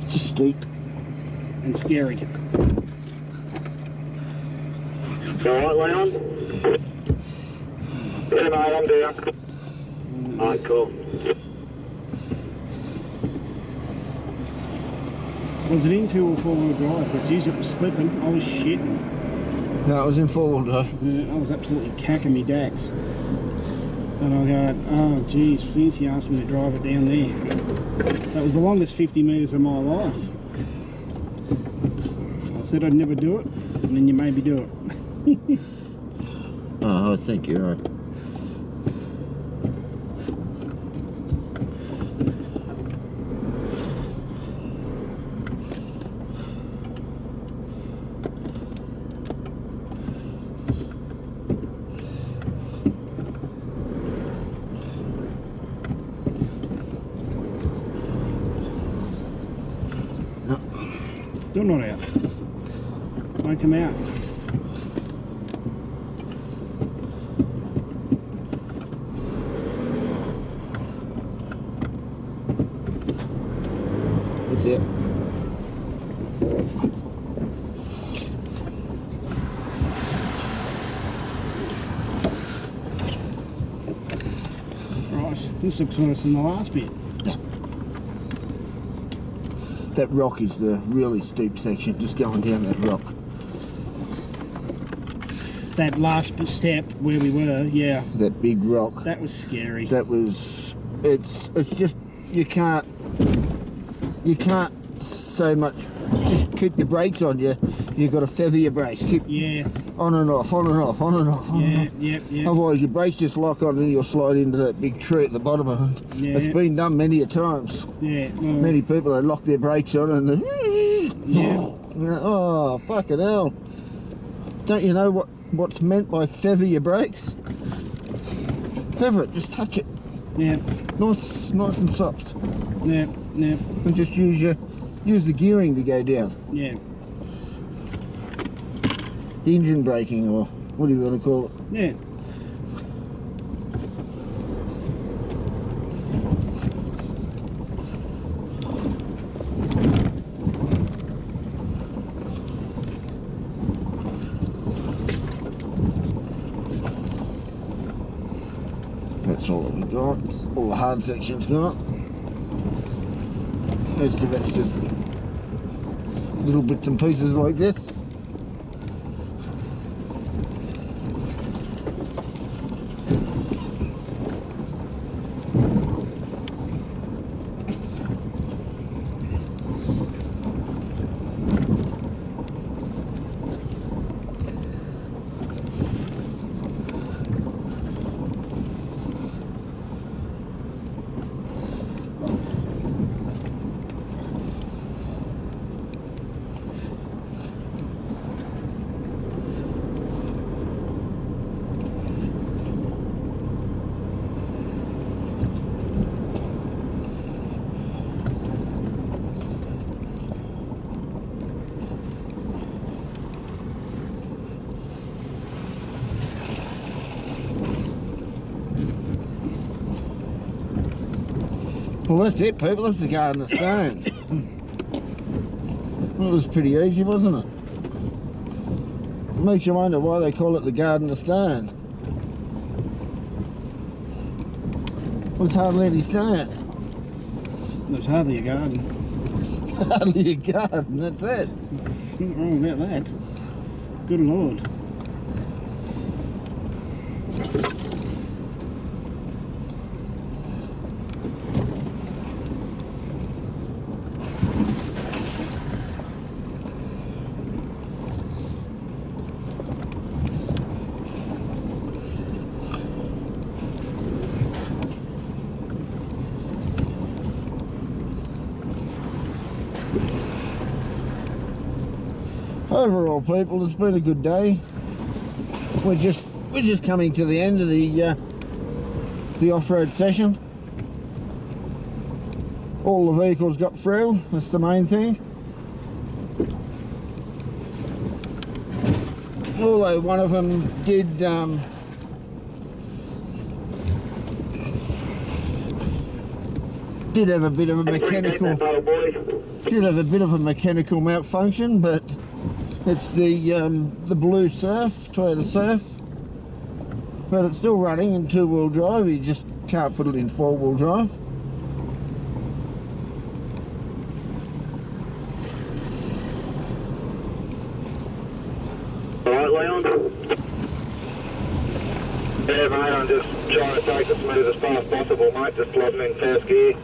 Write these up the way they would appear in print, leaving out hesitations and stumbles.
Just steep. And scary. Alright, Leon? Yeah, mate, I'm down. Alright, cool. Was it in 2 or 4-wheel drive? But geez, it was slipping. I was shitting. No, it was in 4-wheel drive. Yeah, I was absolutely cacking me dacks. And I go, oh geez, Fancy asked me to drive it down there. That was the longest 50 metres of my life. I said I'd never do it, and then you made me do it. Oh, I think you're right. Still not out. Won't come out. That's it. Right, this looks worse than the last bit. That rock is the really steep section, just going down that rock. That last step where we were, yeah. That big rock. That was scary. That was, it's just, you can't so much, just keep your brakes on you. You've got to feather your brakes, keep on and off, on and off, on and off, on and off. Yep. Otherwise your brakes just lock on and you'll slide into that big tree at the bottom of it. Yeah. It's been done many a times. Yeah. Many people have locked their brakes on and Yeah. oh, fucking hell. Don't you know what's meant by feather your brakes? Feather it, just touch it. Yeah. Nice and soft. Yeah. And just use the gearing to go down. Yeah. The engine braking, or what do you want to call it? Yeah. That's all that we got. All the hard sections got. Most of it's just little bits and pieces like this. Well, that's it, people. That's the Garden of Stone. Well, it was pretty easy, wasn't it? It makes you wonder why they call it the Garden of Stone. There's hardly any stone. There's hardly a garden. Hardly a garden, that's it. Nothing wrong about that. Good Lord. Overall, people, it's been a good day. We're just coming to the end of the off-road session. All the vehicles got through. That's the main thing. Although one of them did Did have a bit of a mechanical, did have a bit of a mechanical malfunction, but it's the blue Surf, Toyota Surf, but it's still running in 2-wheel drive. You just can't put it in 4-wheel drive. Alright, Leon? Yeah, mate, I'm just trying to take the smoothest path possible, mate, just plodding in first gear.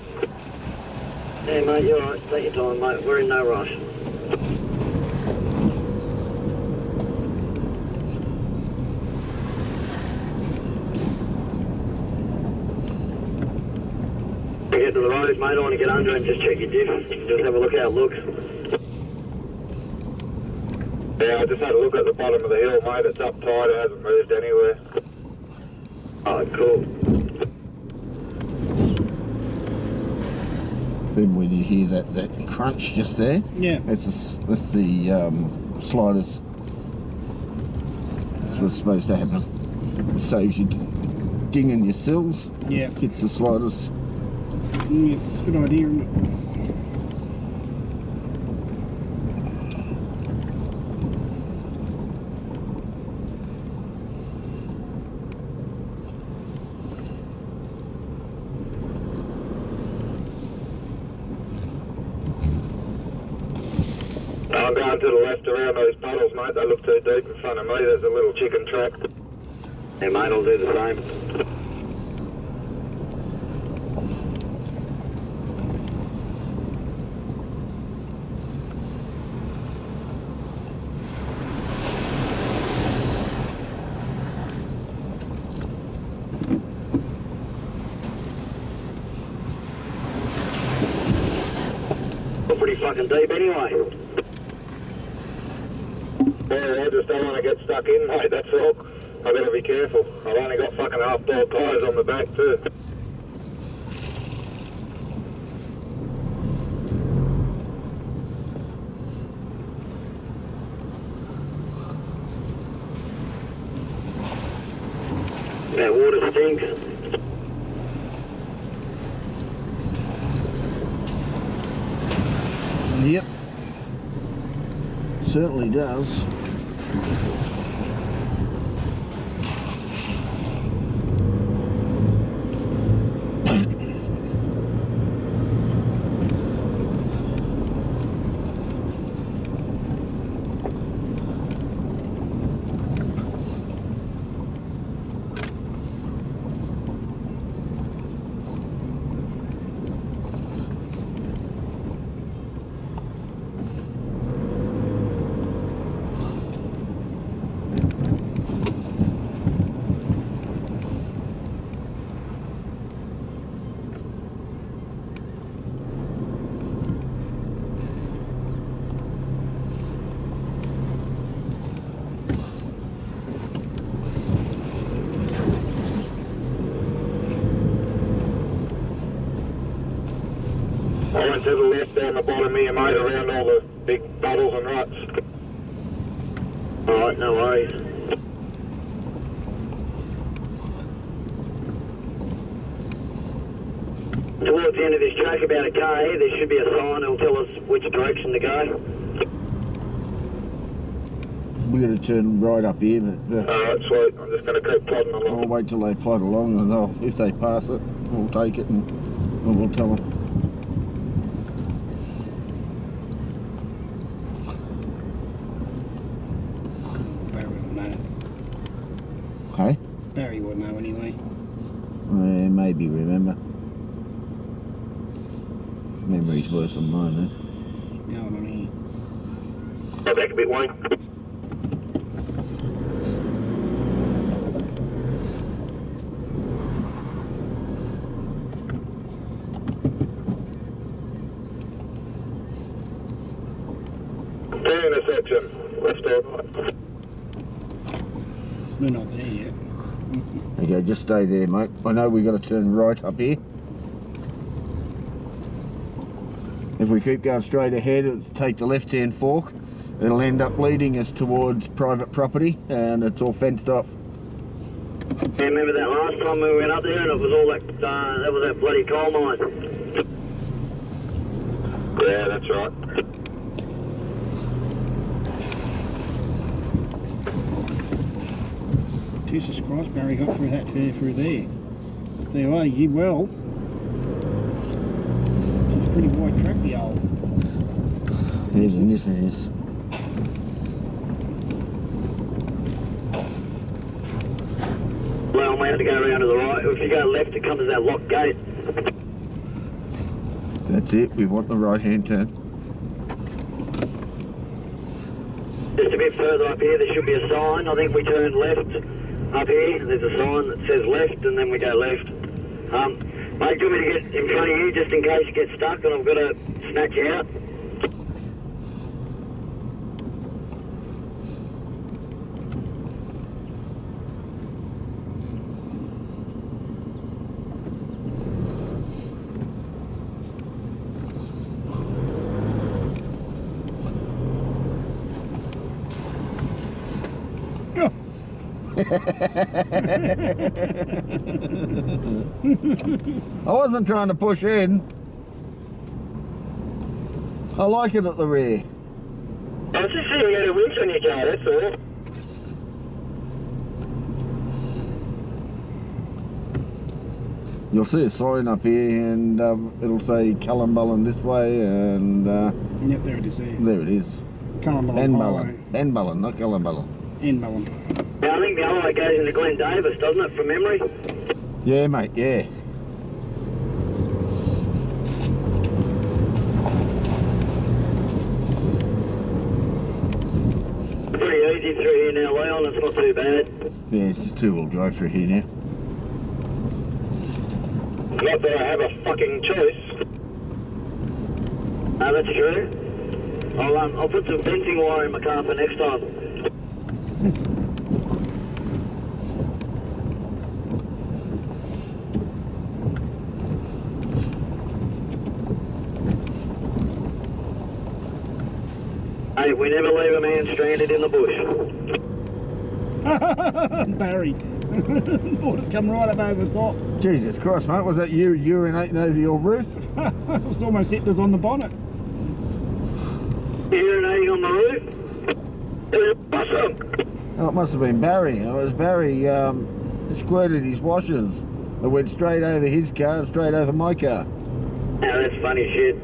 Yeah, mate, you're alright. Take your time, mate. We're in no rush. To get to the road, mate, I want to get under and just check your diff. Just have a look how it looks. Yeah, I just had a look at the bottom of the hill, mate. It's up tight, it hasn't moved anywhere. Oh, cool. Then when you hear that crunch just there, Yeah. that's the sliders. That's what's supposed to happen. It saves you dinging your sills. Yeah. Hits the sliders. Yeah, it's a good idea, isn't it? I'm going to the left around those puddles, mate. They look too deep in front of me. There's a little chicken track. Yeah, mate, I'll do the same. Pretty fucking deep anyway. Yeah, I just don't want to get stuck in, mate, that's all. I better be careful. I've only got fucking half-door tyres on the back too. That water stinks. Yep. Certainly does. I went to the left down the bottom here, mate, around all the big puddles and ruts. Alright, no worries. Towards the end of this track, about a K, there should be a sign that'll tell us which direction to go. We're going to turn right up here, but Alright, sweet. I'm just going to keep plodding I'll along. wait till they plod along, and if they pass it, we'll take it and we'll tell them. Barry would know. Hey? Barry would know anyway. Maybe remember. Memory's worse than mine, eh? You know what I mean? Go back a bit, Wayne. Turn intersection, left or right. We're not there yet. Okay, just stay there, mate. I know we've got to turn right up here. If we keep going straight ahead, it'll take the left-hand fork. It'll end up leading us towards private property, and it's all fenced off. Yeah, remember that last time we went up there and it was all that, that was that bloody coal mine. Yeah, that's right. Jesus Christ, Barry got through that fair through there. Tell you what, he did well. It's a pretty wide track, the old. Yes, and yes, it is. Well, we have to go around to the right. If you go left, it comes to that locked gate. That's it, we want the right hand turn. Just a bit further up here, there should be a sign. I think we turn left up here. There's a sign that says left, and then we go left. Mate, do you want me to get in front of you just in case you get stuck and I've got to snatch you out? I wasn't trying to push in. I like it at the rear. I was just seeing you had a winch on your car, that's all. You'll see a sign up here and it'll say Cullenbullen this way and Yep, there it is there. there it is. Cullenbullen Highway. Enbullen, not Cullenbullen. Enbullen. Yeah, I think the other way goes into Glen Davis, doesn't it, from memory? Yeah, mate, yeah. Pretty easy through here now, Leon. It's not too bad. Yeah, it's just two-wheel drive through here now. Not that I have a fucking choice. No, that's true. I'll put some fencing wire in my car for next time. Hey, we never leave a man stranded in the bush. Barry. Water's come right up over the top. Jesus Christ, mate, was that you urinating over your roof? It's almost hit us on the bonnet. Urinating on the roof? It was awesome. Oh, it must have been Barry. It was Barry he squirted his washers. It went straight over his car and straight over my car. Now that's funny shit.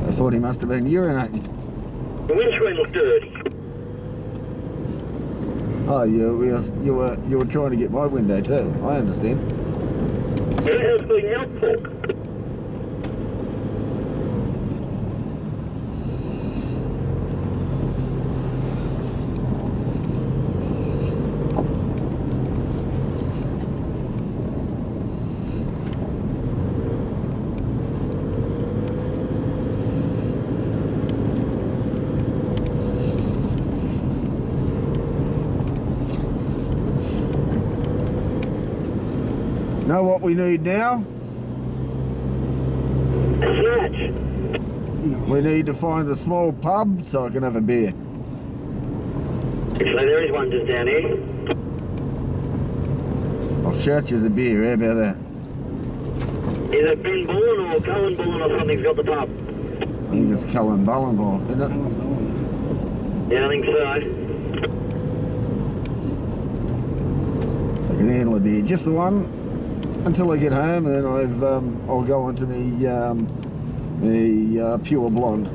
I thought he must have been urinating. The windscreen looked dirty. Oh, you were trying to get my window too. I understand. Yeah, it was being helpful. Know what we need now? A snatch. We need to find a small pub so I can have a beer. Actually, there is one just down here. I'll shout you a beer, how about that? Either Ben Bullen or Cullen Bullen or something's got the pub. I think it's Cullenbullen, isn't it? Yeah, I think so. I can handle a beer, just the one until I get home, and then I'll go into the pure blonde.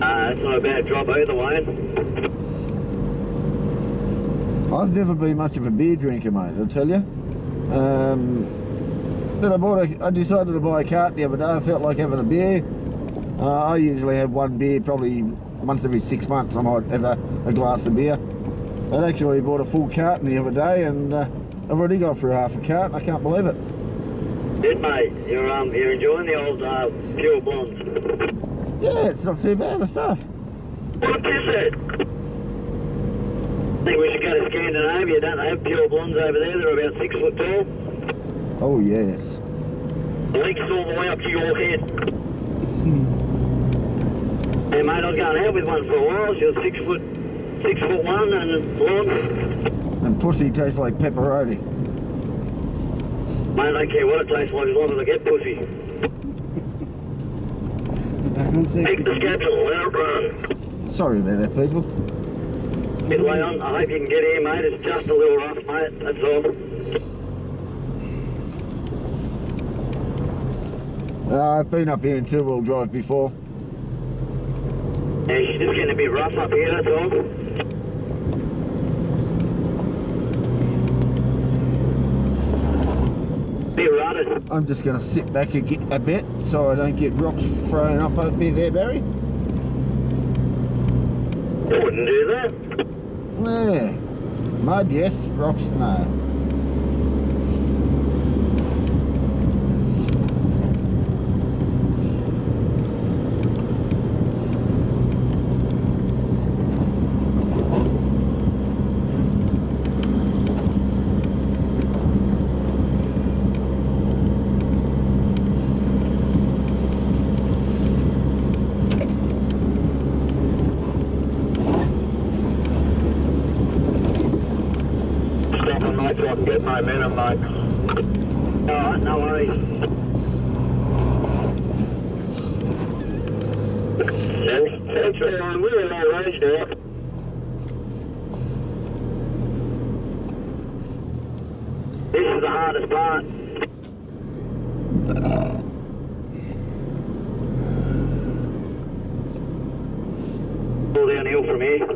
It's not a bad drop either way. I've never been much of a beer drinker, mate, I'll tell you. But I decided to buy a carton the other day. I felt like having a beer. I usually have one beer probably once every 6 months. I might have a glass of beer. I actually bought a full carton the other day, and I've already gone through half a carton. I can't believe it. Good, mate. You're enjoying the old pure blondes. Yeah, it's not too bad, the stuff. What is it? I think we should go to Scandinavia. Don't they have pure blondes over there? They're about 6 foot tall. Oh, yes. The legs all the way up to your head. Hey, mate, I was going out with one for a while. She was 6 foot 1 and blonde. And pussy tastes like pepperoni. I don't care what it tastes like as long as I get pussy. We're back on sexy. Take the schedule, let it run. Sorry about that, people. Bit late on, I hope you can get here, mate. It's just a little rough, mate, that's all. I've been up here in two-wheel drive before. Yeah, she's just getting a bit rough up here, that's all. Bit rutted. I'm just going to sit back a bit so I don't get rocks thrown up me there, Barry. I wouldn't do that. Yeah. Mud, yes. Rocks, no. Mate, so I can get momentum, mate. Alright, no worries. Thanks for we're in our range now. This is the hardest part. All downhill from here.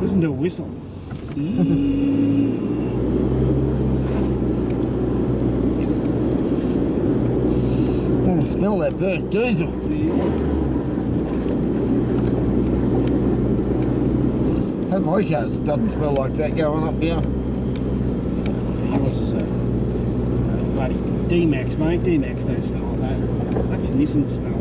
Listen to a whistle. Oh, smell that burnt diesel. That my car doesn't smell like that going up here. Yours is a bloody D-Max, mate. D-Max don't smell like that. That's Nissan smell.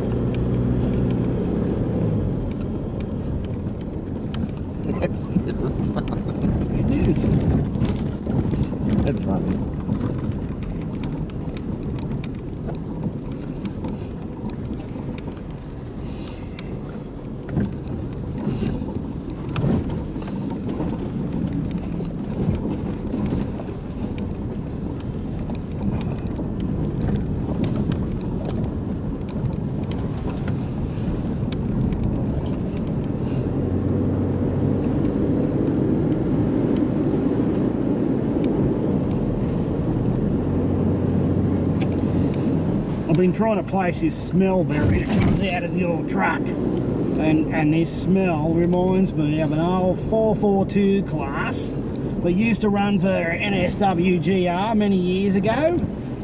It is. That's funny. I've been trying to place this smell barrier that comes out of your truck, and this smell reminds me of an old 442 class that used to run for NSWGR many years ago,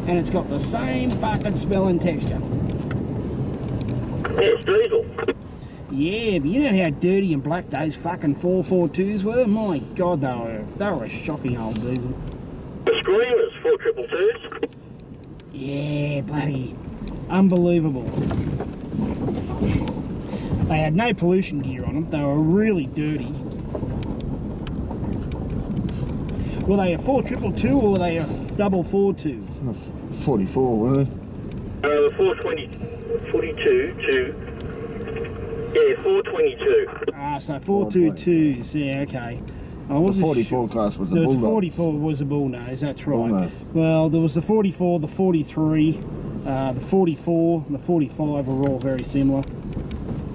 and it's got the same fucking smell and texture. It's diesel. Yeah, but you know how dirty and black those fucking 442s were? My God, they were a shocking old diesel. The screamers, 4222s. Yeah, bloody unbelievable. They had no pollution gear on them. They were really dirty. Were they a 4222 or were they a double 42? 44, weren't they? The 422 to... Yeah, 422. Ah, so 422s, yeah, okay. I The wasn't 44 class was the There was bulldog. 44 was the bullnose, that's right. Bullnose. Well, there was the 44, the 43, the 44, and the 45 were all very similar.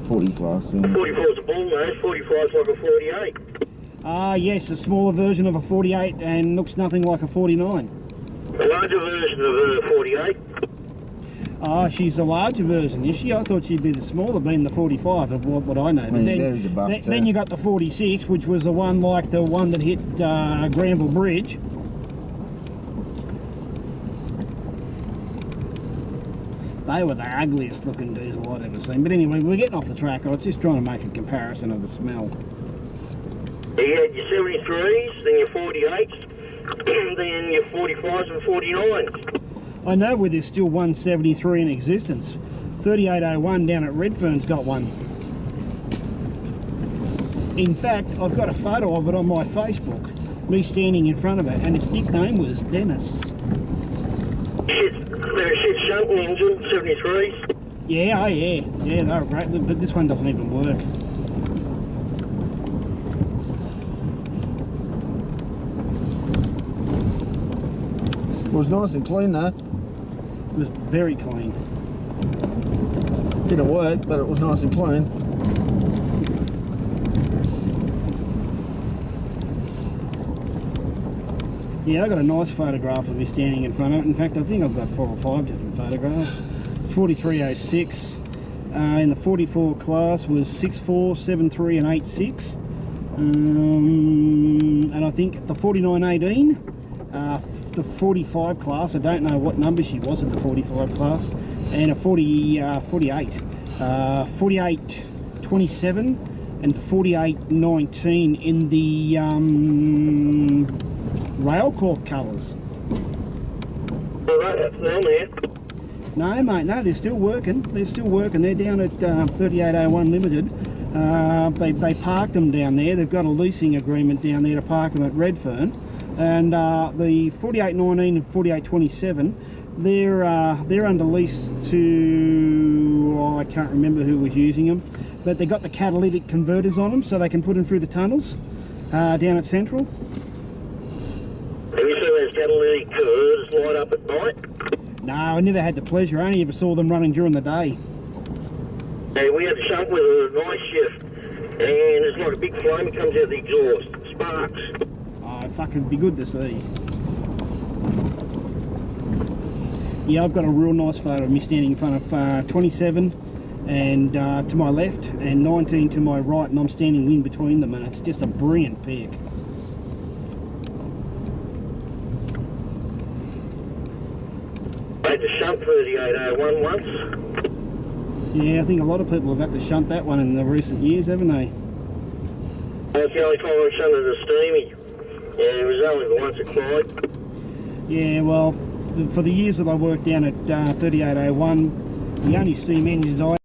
40 class, yeah. 44 is a bullnose, 45 is like a 48. Ah, yes, a smaller version of a 48 and looks nothing like a 49. A larger version of the 48. Ah, she's the larger version, is she? I thought she'd be the smaller, being the 45 of what I know. But Yeah, there's your buff too. then you got the 46, which was the one like the one that hit Granville Bridge. They were the ugliest looking diesel I'd ever seen. But anyway, we're getting off the track. I was just trying to make a comparison of the smell. You had your 73s, then your 48s, then your 45s and 49s. I know where there's still 173 in existence. 3801 down at Redfern's got one. In fact, I've got a photo of it on my Facebook, me standing in front of it, and its nickname was Dennis. They're a shit shunting engine, 73s. Yeah, oh yeah. Yeah, they were great, but this one doesn't even work. It was nice and clean though. It was very clean. Didn't work, but it was nice and clean. Yeah, I got a nice photograph of me standing in front of it. In fact, I think I've got 4 or 5 different photographs. 4306 in the 44 class was 64, 73 and 86. And I think the 4918, the 45 class, I don't know what number she was at the 45 class, and a 4827 and 4819 in the Railcorp colours. Well, that's down there. No, mate, no, they're still working. They're still working. They're down at 3801 Limited. They parked them down there. They've got a leasing agreement down there to park them at Redfern. And the 4819 and 4827, they're under lease to, I can't remember who was using them, but they got the catalytic converters on them so they can put them through the tunnels down at Central. Have you seen those catalytic converters light up at night? No, I never had the pleasure. I only ever saw them running during the day. Hey, we had a shunt with a night shift, and there's like a big flame that comes out the exhaust. Sparks. Oh, fucking be good to see. Yeah, I've got a real nice photo of me standing in front of 27 and to my left and 19 to my right, and I'm standing in between them, and it's just a brilliant pic. I had to shunt 3801 once. Yeah, I think a lot of people have had to shunt that one in the recent years, haven't they? That's the only time I shunted a steamy. Yeah, it was only the once at Clyde. Yeah, well, for the years that I worked down at 3801, the only steam engines I